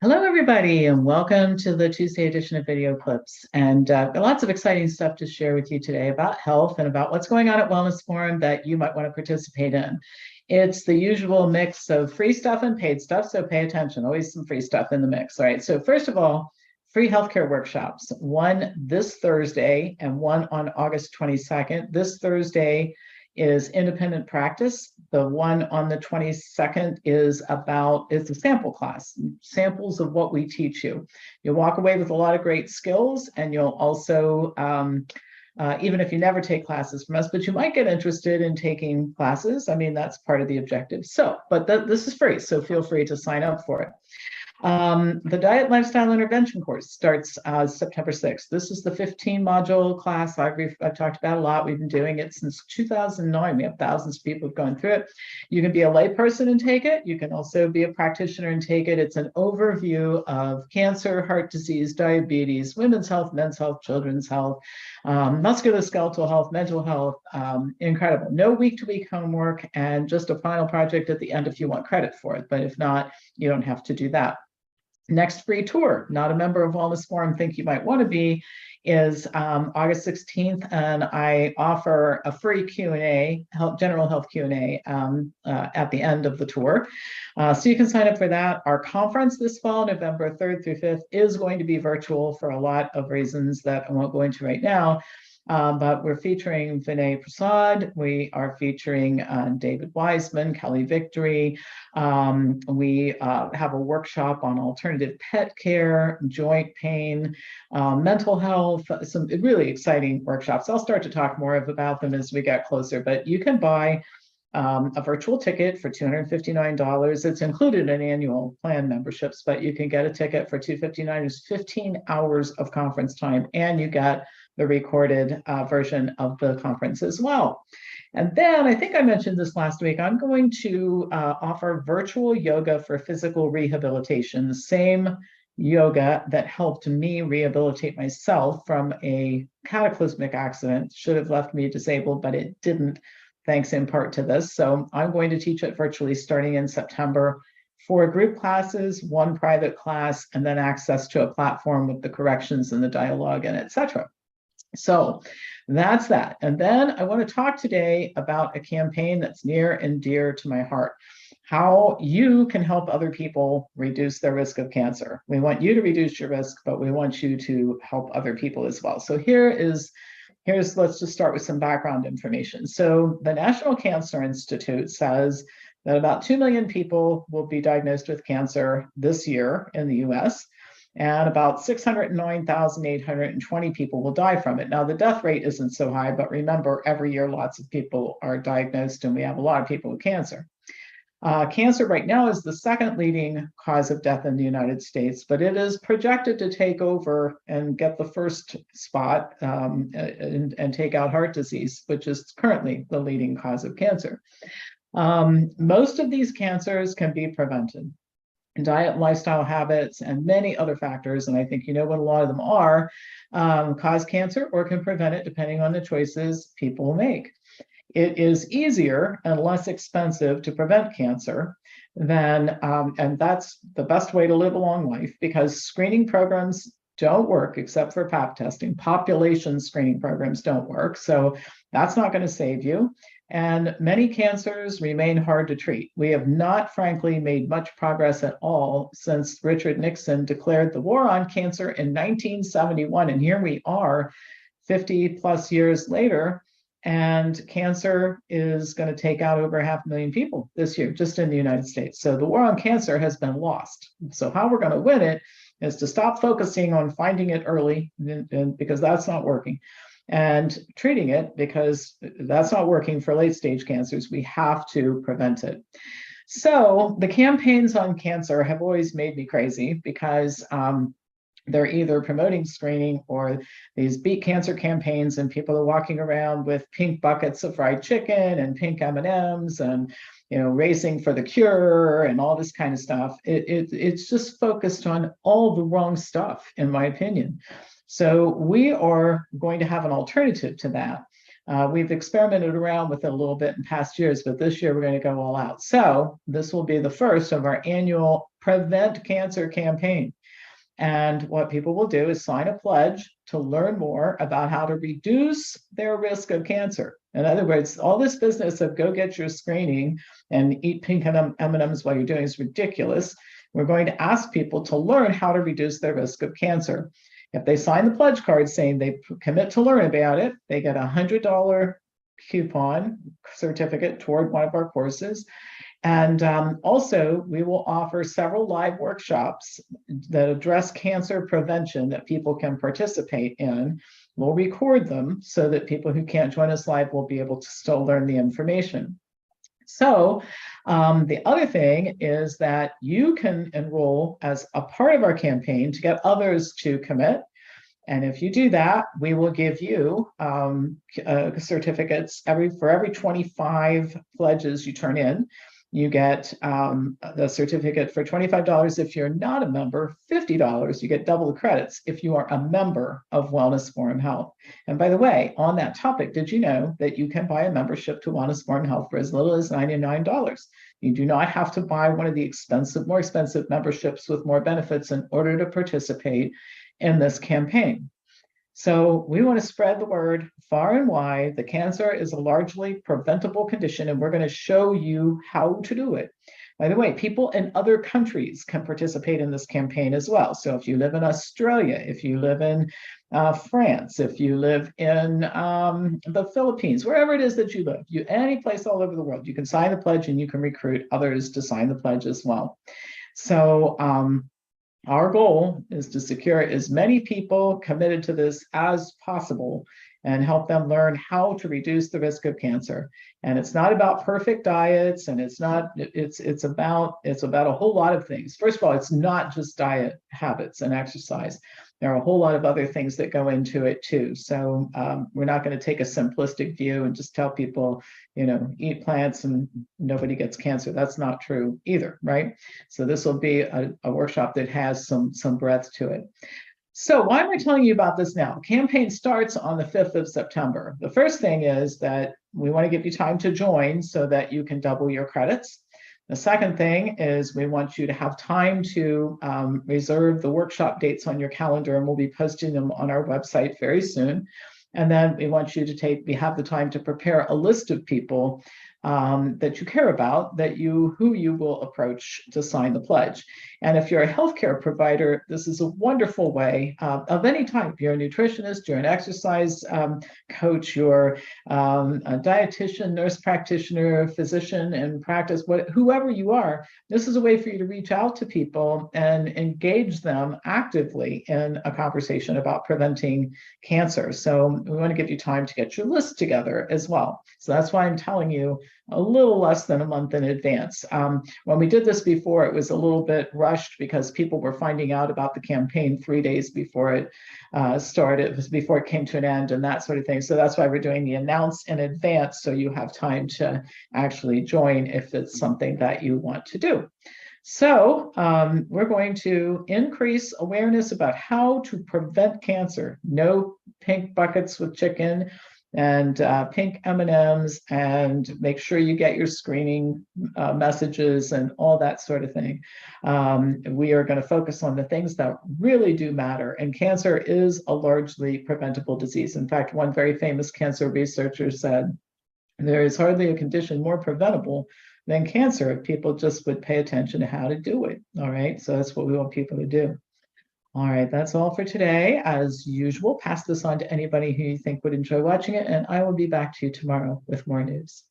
Hello, everybody, and welcome to the Tuesday edition of Video Clips. And lots of exciting stuff to share with you today about health and about what's going on at Wellness Forum that you might want to participate in. It's the usual mix of free stuff and paid stuff, so pay attention. Always some free stuff in the mix. All right, so first of all, free healthcare workshops, one this Thursday and one on August 22nd. This Thursday is independent practice. The one on the 22nd is it's a sample class, samples of what we teach you. You'll walk away with a lot of great skills, and you'll also, even if you never take classes from us, but you might get interested in taking classes. I mean, that's part of the objective. So, but this is free, so feel free to sign up for it. The Diet Lifestyle Intervention course starts September 6th. This is the 15-module class I've talked about a lot. We've been doing it since 2009. We have thousands of people who've gone through it. You can be a layperson and take it. You can also be a practitioner and take it. It's an overview of cancer, heart disease, diabetes, women's health, men's health, children's health, musculoskeletal health, mental health. Incredible. No week-to-week homework, and just a final project at the end if you want credit for it. But if not, you don't have to do that. Next free tour, not a member of Wellness Forum, think you might want to be, is August 16th, and I offer a free Q&A, general health Q&A at the end of the tour. So you can sign up for that. Our conference this fall, November 3rd through 5th, is going to be virtual for a lot of reasons that I won't go into right now. But we're featuring Vinay Prasad. We are featuring David Wiseman, Kelly Victory. We have a workshop on alternative pet care, joint pain, mental health, some really exciting workshops. I'll start to talk more about them as we get closer, but you can buy a virtual ticket for $259. It's included in annual plan memberships, but you can get a ticket for $259. It's 15 hours of conference time, and you get the recorded version of the conference as well. And then I think I mentioned this last week, I'm going to offer virtual yoga for physical rehabilitation, the same yoga that helped me rehabilitate myself from a cataclysmic accident. Should have left me disabled, but it didn't, thanks in part to this. So I'm going to teach it virtually starting in September. 4 group classes, 1 private class, and then access to a platform with the corrections and the dialogue and etc. So that's that. And then I want to talk today about a campaign that's near and dear to my heart, how you can help other people reduce their risk of cancer. We want you to reduce your risk, but we want you to help other people as well. So here's let's just start with some background information. So the National Cancer Institute says that about 2 million people will be diagnosed with cancer this year in the US, and about 609,820 people will die from it. Now, the death rate isn't so high, but remember, every year lots of people are diagnosed, and we have a lot of people with cancer. Cancer right now is the second leading cause of death in the United States, but it is projected to take over and get the first spot and take out heart disease, which is currently the leading cause of cancer. Most of these cancers can be prevented. Diet, lifestyle habits, and many other factors, and I think you know what a lot of them are, cause cancer or can prevent it depending on the choices people make. It is easier and less expensive to prevent cancer than, and that's the best way to live a long life, because screening programs don't work except for pap testing. Population screening programs don't work, so that's not going to save you. And many cancers remain hard to treat. We have not, frankly, made much progress at all since Richard Nixon declared the war on cancer in 1971. And here we are 50 plus years later, and cancer is going to take out over 500,000 people this year, just in the United States. So the war on cancer has been lost. So how we're going to win it is to stop focusing on finding it early, because that's not working, and treating it, because that's not working for late stage cancers. We have to prevent it. So the campaigns on cancer have always made me crazy, because they're either promoting screening or these beat cancer campaigns, and people are walking around with pink buckets of fried chicken and pink M&Ms and racing for the cure and all this kind of stuff. It's just focused on all the wrong stuff, in my opinion. So we are going to have an alternative to that. We've experimented around with it a little bit in past years, but this year we're going to go all out. So this will be the first of our annual Prevent Cancer campaign. And what people will do is sign a pledge to learn more about how to reduce their risk of cancer. In other words, all this business of go get your screening and eat pink M&Ms while you're doing is ridiculous. We're going to ask people to learn how to reduce their risk of cancer. If they sign the pledge card saying they commit to learn about it, they get a $100 coupon certificate toward one of our courses. And also, we will offer several live workshops that address cancer prevention that people can participate in. We'll record them so that people who can't join us live will be able to still learn the information. So the other thing is that you can enroll as a part of our campaign to get others to commit. And if you do that, we will give you certificates for every 25 pledges you turn in. You get the certificate for $25 if you're not a member, $50, you get double the credits if you are a member of Wellness Forum Health. And by the way, on that topic, did you know that you can buy a membership to Wellness Forum Health for as little as $99? You do not have to buy one of the more expensive memberships with more benefits in order to participate in this campaign. So we want to spread the word far and wide. The cancer is a largely preventable condition, and we're going to show you how to do it. By the way, people in other countries can participate in this campaign as well. So if you live in Australia, if you live in France, if you live in the Philippines, wherever it is that you live, any place all over the world, you can sign the pledge and you can recruit others to sign the pledge as well. So our goal is to secure as many people committed to this as possible and help them learn how to reduce the risk of cancer. And it's not about perfect diets, and it's about a whole lot of things. First of all, it's not just diet habits and exercise. There are a whole lot of other things that go into it too. So we're not going to take a simplistic view and just tell people, eat plants and nobody gets cancer. That's not true either, right? So this will be a workshop that has some breadth to it. So why am I telling you about this now? The campaign starts on the 5th of September. The first thing is that we want to give you time to join so that you can double your credits. The second thing is we want you to have time to reserve the workshop dates on your calendar, and we'll be posting them on our website very soon. And then we want you to have the time to prepare a list of people that you care about, who you will approach to sign the pledge. And if you're a healthcare provider, this is a wonderful way of any type. You're a nutritionist, you're an exercise coach, you're a dietitian, nurse practitioner, physician in practice, whoever you are, this is a way for you to reach out to people and engage them actively in a conversation about preventing cancer. So we want to give you time to get your list together as well. So that's why I'm telling you a little less than a month in advance. When we did this before, it was a little bit rushed because people were finding out about the campaign 3 days before it started, before it came to an end and that sort of thing. So that's why we're doing the announce in advance, so you have time to actually join if it's something that you want to do. So we're going to increase awareness about how to prevent cancer. No pink buckets with chicken and pink M&Ms, and make sure you get your screening messages and all that sort of thing. We are going to focus on the things that really do matter, and cancer is a largely preventable disease. In fact, one very famous cancer researcher said, there is hardly a condition more preventable than cancer if people just would pay attention to how to do it. All right, so that's what we want people to do. All right, that's all for today. As usual, pass this on to anybody who you think would enjoy watching it, and I will be back to you tomorrow with more news.